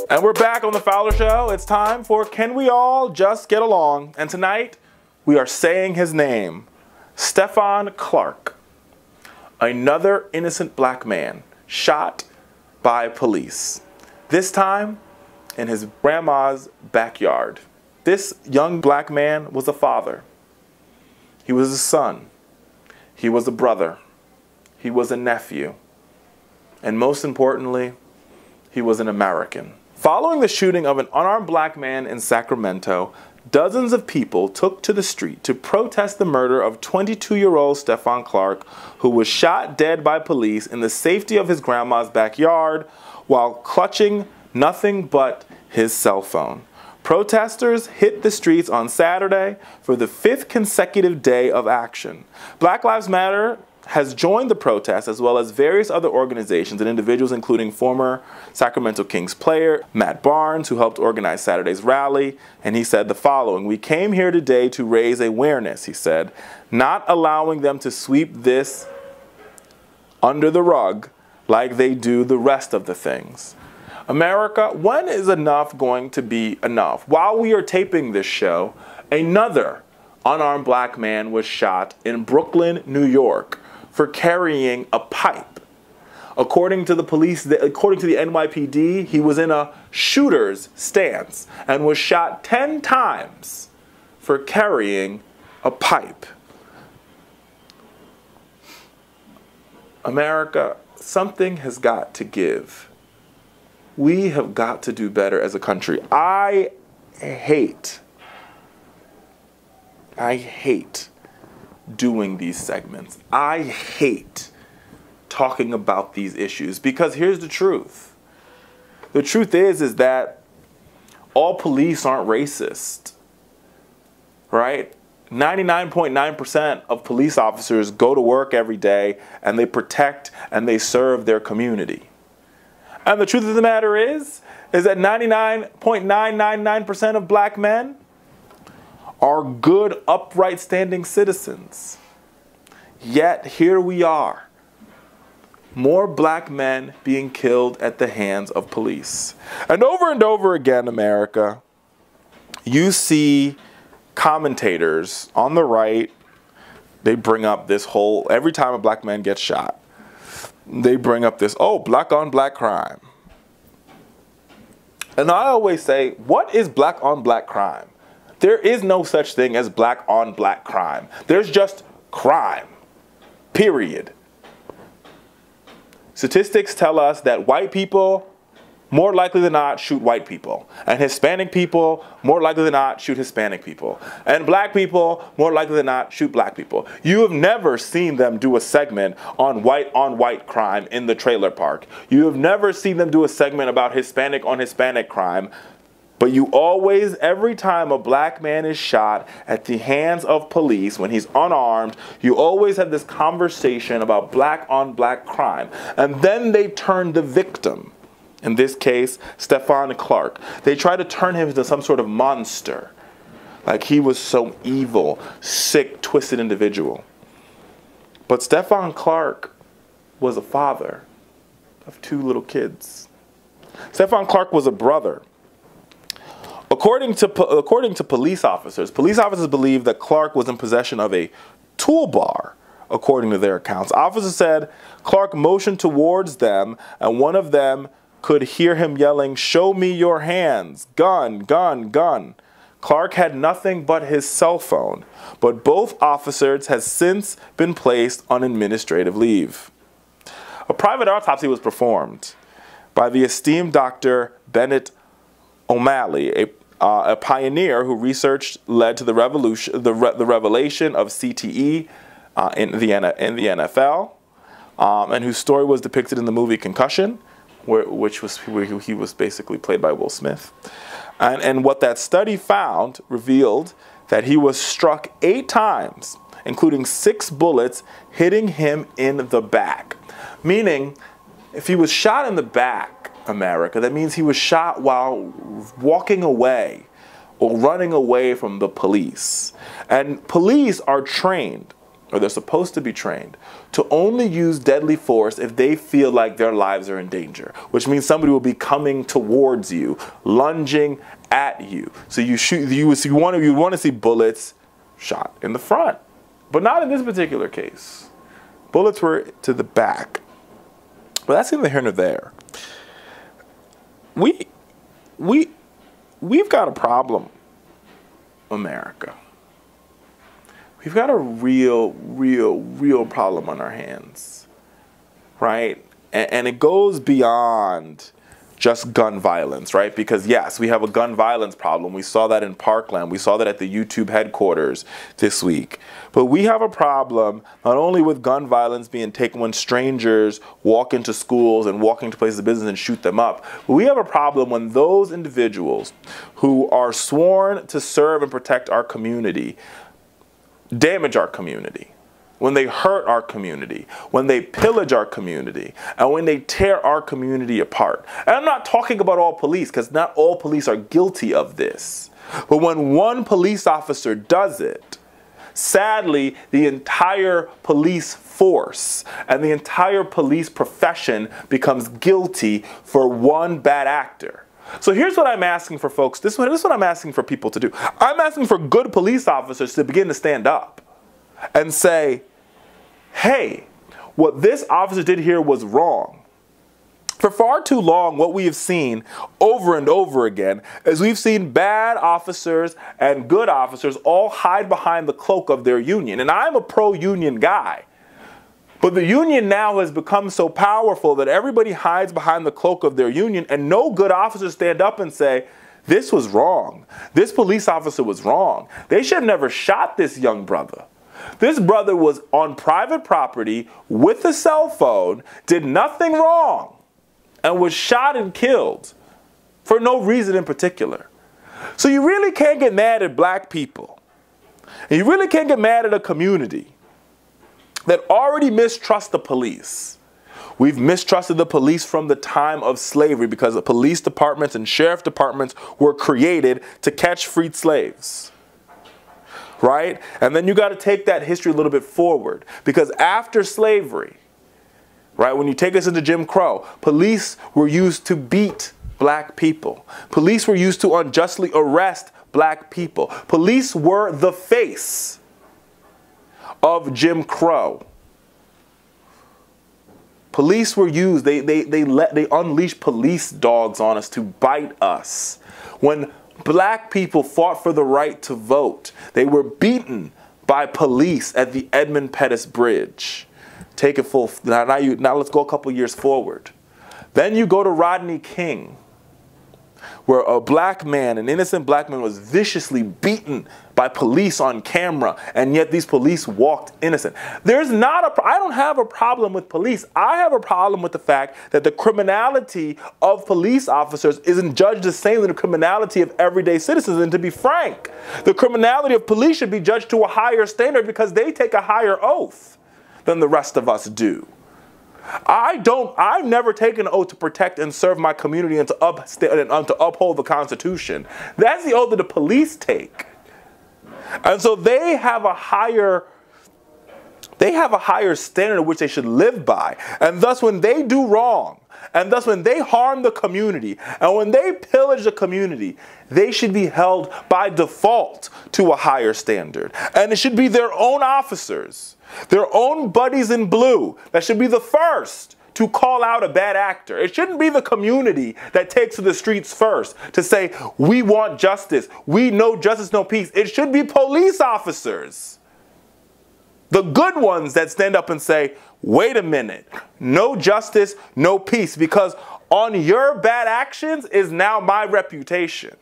And we're back on the Fowler Show. It's time for Can We All Just Get Along? And tonight, we are saying his name, Stephon Clark. Another innocent black man shot by police. This time, in his grandma's backyard. This young black man was a father. He was a son. He was a brother. He was a nephew. And most importantly, he was an American. Following the shooting of an unarmed black man in Sacramento, dozens of people took to the street to protest the murder of 22-year-old Stephon Clark, who was shot dead by police in the safety of his grandma's backyard while clutching nothing but his cell phone. Protesters hit the streets on Saturday for the 5th consecutive day of action. Black Lives Matter has joined the protest, as well as various other organizations and individuals, including former Sacramento Kings player Matt Barnes, who helped organize Saturday's rally. And he said the following: "We came here today to raise awareness," he said, "not allowing them to sweep this under the rug like they do the rest of the things." America, when is enough going to be enough? While we are taping this show, another unarmed black man was shot in Brooklyn, New York, for carrying a pipe. According to the police, according to the NYPD, he was in a shooter's stance and was shot 10 times for carrying a pipe. America, something has got to give. We have got to do better as a country. I hate doing these segments. I hate talking about these issues because here's the truth. The truth is that all police aren't racist, right? 99.9% of police officers go to work every day and they protect and they serve their community. And the truth of the matter is that 99.999% of black men are good, upright, standing citizens. Yet here we are, more black men being killed at the hands of police. And over again, America, you see commentators on the right, they bring up this whole, every time a black man gets shot, they bring up this, oh, black on black crime. And I always say, what is black on black crime? There is no such thing as black on black crime. There's just crime, period. Statistics tell us that white people, more likely than not, shoot white people. And Hispanic people, more likely than not, shoot Hispanic people. And black people, more likely than not, shoot black people. You have never seen them do a segment on white crime in the trailer park. You have never seen them do a segment about Hispanic on Hispanic crime. But you always, every time a black man is shot at the hands of police when he's unarmed, you always have this conversation about black on black crime. And then they turn the victim. In this case, Stephon Clark. They try to turn him into some sort of monster. Like he was some evil, sick, twisted individual. But Stephon Clark was a father of 2 little kids. Stephon Clark was a brother. According to police officers believe that Clark was in possession of a toolbar, according to their accounts. Officers said Clark motioned towards them, and one of them could hear him yelling, "Show me your hands, gun, gun, gun." Clark had nothing but his cell phone, but both officers have since been placed on administrative leave. A private autopsy was performed by the esteemed Dr. Bennett O'Malley, a pioneer who led to the revelation of CTE in the NFL, and whose story was depicted in the movie Concussion, where he was basically played by Will Smith. And what that study found revealed that he was struck 8 times, including 6 bullets hitting him in the back. Meaning, if he was shot in the back, America, that means he was shot while walking away or running away from the police. And police are trained, or they're supposed to be trained, to only use deadly force if they feel like their lives are in danger, which means somebody will be coming towards you, lunging at you. So you shoot, you want to see bullets shot in the front, but not in this particular case. Bullets were to the back. But that's neither here nor there. We've got a problem, America. We've got a real problem on our hands, right? And it goes beyond just gun violence, right? Because yes, we have a gun violence problem. We saw that in Parkland. We saw that at the YouTube headquarters this week. But we have a problem not only with gun violence being taken when strangers walk into schools and walk into places of business and shoot them up, but we have a problem when those individuals who are sworn to serve and protect our community damage our community, when they hurt our community, when they pillage our community, and when they tear our community apart. And I'm not talking about all police, because not all police are guilty of this. But when one police officer does it, sadly, the entire police force and the entire police profession becomes guilty for one bad actor. So here's what I'm asking for folks. This is what I'm asking for people to do. I'm asking for good police officers to begin to stand up and say, hey, what this officer did here was wrong. For far too long, what we have seen over and over again is we've seen bad officers and good officers all hide behind the cloak of their union. And I'm a pro-union guy. But the union now has become so powerful that everybody hides behind the cloak of their union, and no good officers stand up and say, this was wrong. This police officer was wrong. They should have never shot this young brother. This brother was on private property with a cell phone, did nothing wrong, and was shot and killed for no reason in particular. So you really can't get mad at black people. And you really can't get mad at a community that already mistrust the police. We've mistrusted the police from the time of slavery because the police departments and sheriff departments were created to catch freed slaves. Right? And then you got to take that history a little bit forward, because after slavery, right, when you take us into Jim Crow, police were used to beat black people. Police were used to unjustly arrest black people. Police were the face of Jim Crow. Police were used, they unleashed police dogs on us to bite us. When black people fought for the right to vote, they were beaten by police at the Edmund Pettus Bridge. Take it full, now let's go a couple years forward. Then you go to Rodney King, where a black man, an innocent black man, was viciously beaten by police on camera, and yet these police walked innocent. I don't have a problem with police. I have a problem with the fact that the criminality of police officers isn't judged the same as the criminality of everyday citizens. And to be frank, the criminality of police should be judged to a higher standard because they take a higher oath than the rest of us do. I've never taken an oath to protect and serve my community and to uphold the Constitution. That's the oath that the police take. And so they have a higher standard in which they should live by. And thus when they do wrong, and thus when they harm the community, and when they pillage the community, they should be held by default to a higher standard. And it should be their own officers, their own buddies in blue, that should be the first to call out a bad actor. It shouldn't be the community that takes to the streets first to say, we want justice. We know justice, no peace. It should be police officers, the good ones, that stand up and say, wait a minute, no justice, no peace, because on your bad actions is now my reputation.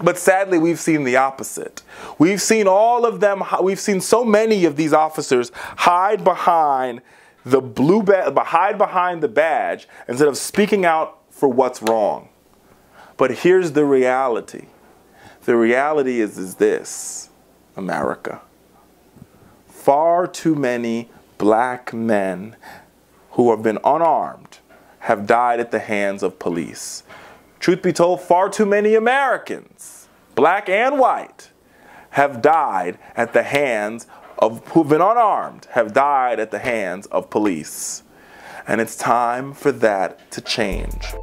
But sadly, we've seen the opposite. We've seen all of them, we've seen so many of these officers hide behind the blue badge, hide behind the badge instead of speaking out for what's wrong. But here's the reality. The reality is this, America. Far too many black men who have been unarmed have died at the hands of police. Truth be told, far too many Americans, black and white, have died at the hands who've been unarmed have died at the hands of police. And it's time for that to change.